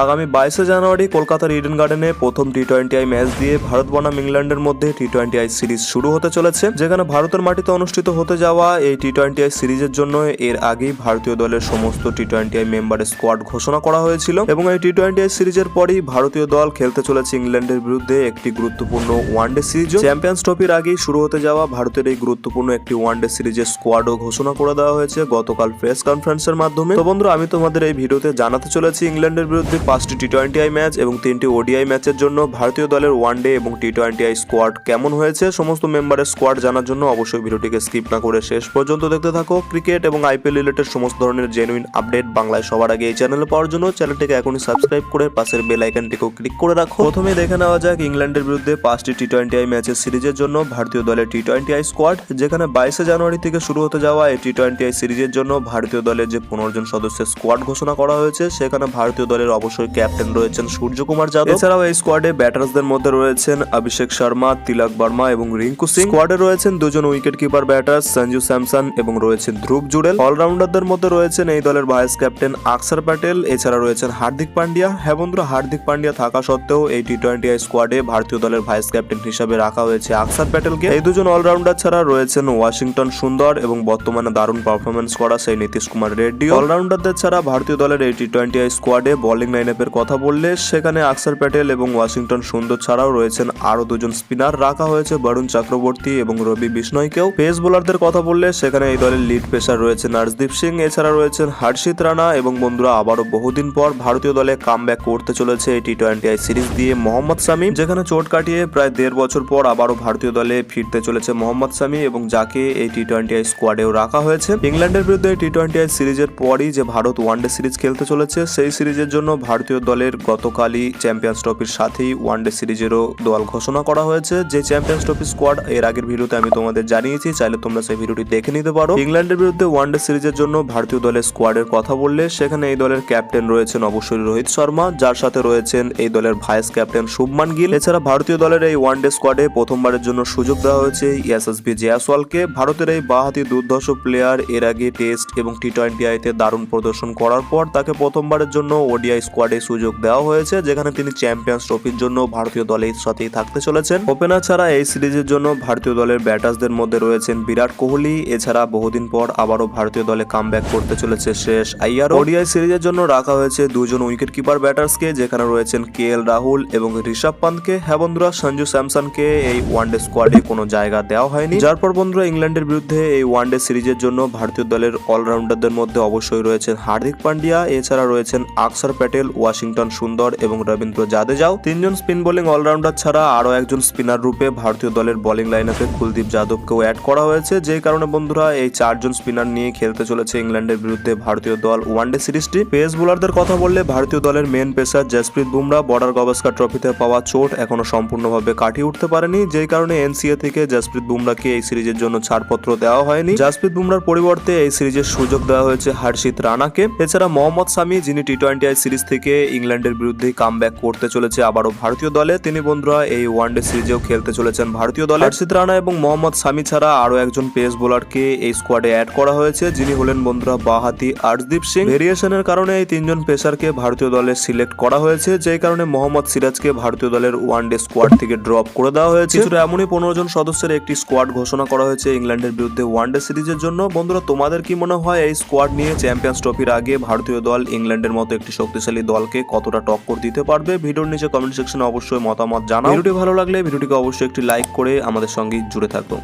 আগামী 22 জানুয়ারি কলকাতার ইডেন গার্ডেনে প্রথম টি-20 ম্যাচ দিয়ে ভারত বনাম ইংল্যান্ডের মধ্যে টি-20 সিরিজ শুরু হতে চলেছে, যেখানে ভারতের মাটিতে অনুষ্ঠিত হতে যাওয়া এই টি-20 সিরিজের জন্য এর আগেই ভারতীয় দলের সমস্ত টি-20 মেম্বারের স্কোয়াড ঘোষণা করা হয়েছিল এবং এই টি-20 সিরিজের পরই ভারতীয় দল খেলতে চলেছে ইংল্যান্ডের বিরুদ্ধে একটি গুরুত্বপূর্ণ ওয়ানডে সিরিজ। চ্যাম্পিয়ন্স ট্রফির আগেই শুরু হতে যাওয়া ভারতের এই গুরুত্বপূর্ণ একটি ওয়ানডে সিরিজের স্কোয়াডও ঘোষণা করে দেওয়া হয়েছে গতকাল প্রেস কনফারেন্সের মাধ্যমে। তো বন্ধুরা, আমি তোমাদের এই ভিডিওতে জানাতে চলেছি ইংল্যান্ডের বিরুদ্ধে 5টি টি-20 ম্যাচ এবং 3টি ওডিআই ম্যাচের জন্য ভারতীয় দলের ওয়ানডে এবং টি-20 স্কোয়াড কেমন হয়েছে। সমস্ত মেম্বারের স্কোয়াড জানার জন্য অবশ্যই ভিডিওটিকে স্কিপ না করে শেষ পর্যন্ত দেখতে থাকো। ক্রিকেট এবং আইপিএল রিলেটেড সমস্ত ধরনের জেনুইন আপডেট বাংলায় সবার আগে এই চ্যানেলে পাওয়ার জন্য চ্যানেলটিকে এখনই সাবস্ক্রাইব করে পাশের বেল আইকনটিকেও ক্লিক করে রাখো। প্রথমে দেখে নেওয়া যাক ইংল্যান্ডের বিরুদ্ধে 5টি টি-20 ম্যাচের সিরিজের জন্য ভারতীয় দলের টি-20 স্কোয়াড, যেখানে 22 জানুয়ারি থেকে শুরু হতে যাওয়া এই টি-20 সিরিজের জন্য ভারতীয় দলের যে 15 জন সদস্যের স্কোয়াড ঘোষণা করা হয়েছে, সেখানে ভারতীয় দলের অবশ্যই ক্যাপ্টেন রয়েছেন সূর্যকুমার যাদব। এছাড়াও এই স্কোয়াডে ব্যাটার্সদের মধ্যে রয়েছেন অভিষেক শর্মা, তিলক বর্মা এবং রিঙ্কু সিং। স্কোয়াডে রয়েছেন দুজন wicket keeper batter Sanju Samson এবং রয়েছেন ধ্রুব জুড়েল। অলরাউন্ডারদের মধ্যে রয়েছেন এই দলের ভাইস ক্যাপ্টেন আকসার প্যাটেল। এছাড়া রয়েছেন হার্দিক পান্ডিয়া। হ্যাঁ বন্ধুরা, হার্দিক পান্ডিয়া থাকা সত্ত্বেও এই টি-20 স্কোয়াডে ভারতীয় দলের ভাইস ক্যাপ্টেন হিসেবে রাখা হয়েছে আকসার প্যাটেলকে। এই দুজন অলরাউন্ডার ছাড়া রয়েছেন ওয়াশিংটন সুন্দর এবং বর্তমানে দারুণ পারফরমেন্স করা সেই নীতিশ কুমার রেড্ডি। অলরাউন্ডারদের ছাড়া ভারতীয় দলের এই টি-20 স্কোয়াডে বোলিং লাইনআপের কথা বললে সেখানে আকসার প্যাটেল এবং ওয়াশিংটন সুন্দর ছাড়াও রয়েছেন আরো দুজন স্পিনার। রাখা হয়েছে বরুণ চক্রবর্তী এবং রবি বিষ্ণয়কেও। পেস বোলারদের কথা বললে সেখানে এই দলের লিড পেসার রয়েছেন আর্শদীপ সিং। এছাড়া রয়েছেন হর্ষিত রানা এবং বন্ধুরা আবারও বহুদিন পর ভারতীয় দলে কামব্যাক করতে চলেছে এই টি-20 সিরিজ দিয়ে মোহাম্মদ শামি, যেখানে চোট কাটিয়ে প্রায় 1.5 বছর পর আবারও ভারতীয় দলে ফিরতে চলেছে মোহাম্মদ শামি এবং যাকে এই টি-20 স্কোয়াডেও রাখা হয়েছে। ইংল্যান্ডের বিরুদ্ধে টি-20 সিরিজের পরই যে ভারত ওয়ানডে সিরিজ খেলতে চলেছে, সেই সিরিজের জন্য ভারতীয় দলের গতকালই চ্যাম্পিয়ন্স ট্রফির সাথেই ওয়ানডে সিরিজেরও দল ঘোষণা করা হয়েছে। যে চ্যাম্পিয়ন্স ট্রফি স্কোয়াড এর আগের ভিডিওতে আমি তোমাদের জানিয়েছি, চাইলে তোমরা সেই ভিডিওটি দেখে নিতে পারো। ইংল্যান্ডের বিরুদ্ধে ওয়ানডে সিরিজের জন্য ভারতীয় দলের স্কোয়াডের কথা বললে সেখানে এই দলের ক্যাপ্টেন রয়েছেন অবশ্যই রোহিত শর্মা, যার সাথে রয়েছেন এই দলের ভাইস ক্যাপ্টেন শুভমান গিল। এছাড়া ভারতীয় দলের এই ওয়ানডে স্কোয়াডে প্রথমবারের জন্য সুযোগ দেওয়া হয়েছে এসএসবি জয়সওয়ালকে। ভারতের এই বাঁহাতি দুর্ধর্ষ প্লেয়ার এর আগে টেস্ট এবং টি-20 দারুণ প্রদর্শন করার পর তাকে প্রথমবারের জন্য ওডিআই স্কোয়াডে সুযোগ দেওয়া হয়েছে, যেখানে তিনি চ্যাম্পিয়ন্স ট্রফির জন্য ভারতীয় দলের সাথেই থাকতে চলেছেন। ওপেনার ছাড়া এই সিরিজের জন্য ভারতীয় দলের ব্যাটার্সদের মধ্যে রয়েছেন বিরাট কোহলি। এছাড়া বহুদিন পর আবারও ভারতীয় দলে কামব্যাক করতে চলেছে শ্রেয়স আইয়ার। ওডিআই সিরিজের জন্য রাখা হয়েছে দুজন উইকেট কিপার ব্যাটার্সকে, যেখানে রয়েছেন কেএল রাহুল এবং ঋষভ পান্তকে। হ্যাঁ বন্ধুরা, সঞ্জু স্যামসনকে এই ওয়ানডে স্কোয়াডে কোনো জায়গা দেওয়া হয়নি। যার পর বন্ধুরা, ইংল্যান্ডের বিরুদ্ধে এই ওয়ানডে সিরিজের জন্য ভারতীয় দলের অলরাউন্ডারদের মধ্যে অবশ্যই রয়েছেন হার্দিক পান্ডিয়া। এছাড়া রয়েছেন আকসার প্যাটেল, ওয়াশিংটন সুন্দর এবং রবীন্দ্র জাদেজাও। 3 জন স্পিন বোলিং অলরাউন্ডার ছাড়া আরো একজন স্পিনার রূপে ভারতীয় দলের বোলিং লাইনআপে কুলদীপ যাদবকেও অ্যাড করা হয়েছে। যেই কারণে বন্ধুরা, এই 4 জন স্পিনার নিয়ে খেলতে চলেছে ইংল্যান্ডের বিরুদ্ধে ভারতীয় দল ওয়ানডে সিরিজটি। পেস বোলারদের কথা বললে ভারতীয় দলের main pacer Jasprit Bumrah Border Gavaskar ট্রফিতে পাওয়া চোট এখনো সম্পূর্ণভাবে কাটিয়ে উঠতে পারেনি, যেই কারণে এনসিএ থেকে জসপ্রীত বুমরাকে এই সিরিজের জন্য ছাড়পত্র দেওয়া হয়নি। জসপ্রীত বুমরার পরিবর্তে এই সিরিজের সুযোগ দেওয়া হয়েছে হর্ষিত রানাকে। এছাড়া মোহাম্মদ শামি, যিনি টি-20 সিরিজ থেকে ইংল্যান্ডের বিরুদ্ধে কামব্যাক করতে চলেছে আবারও ভারতীয় দলে, তিনি বন্ধুরা এই ওয়ানডে সিরিজেও খেলতে চলেছেন ভারতীয় দলে। হর্ষিত রানা এবং মোহাম্মদ শামি ছাড়া আরো একজন পেস বোলারকে এই স্কোয়াডে অ্যাড করা হয়েছে, যিনি হলেন বন্ধুরা বাঁহাতি আর্শদীপ সিং। ভেরিয়েশনের কারণে এই 3 জন পেসারকে ভারতীয় দলে সিলেক্ট করা হয়েছে, যেই কারণে মোহাম্মদ সিরাজকে ভারতীয় দলের ওয়ানডে স্কোয়াড থেকে ড্রপ করে দেওয়া হয়েছে। কিছুটা এমনই 15 জন সদস্যের একটি স্কোয়াড ঘোষণা করা হয়েছে ইংল্যান্ডের বিরুদ্ধে ওয়ানডে সিরিজের জন্য। বন্ধুরা, তোমাদের কি মনে হয় এই স্কোয়াড নিয়ে চ্যাম্পিয়ন্স ট্রফির আগে ভারতীয় দল ইংল্যান্ডের মতো একটি শক্তিশালী দলকে কতটা টক্কর দিতে পারবে? ভিডিওর নিচে কমেন্ট সেকশনে অবশ্যই মতামত জানাও। ভিডিওটি ভালো লাগলে ভিডিওটিকে অবশ্যই একটি লাইক করে আমাদের সঙ্গে জুড়ে থাকো।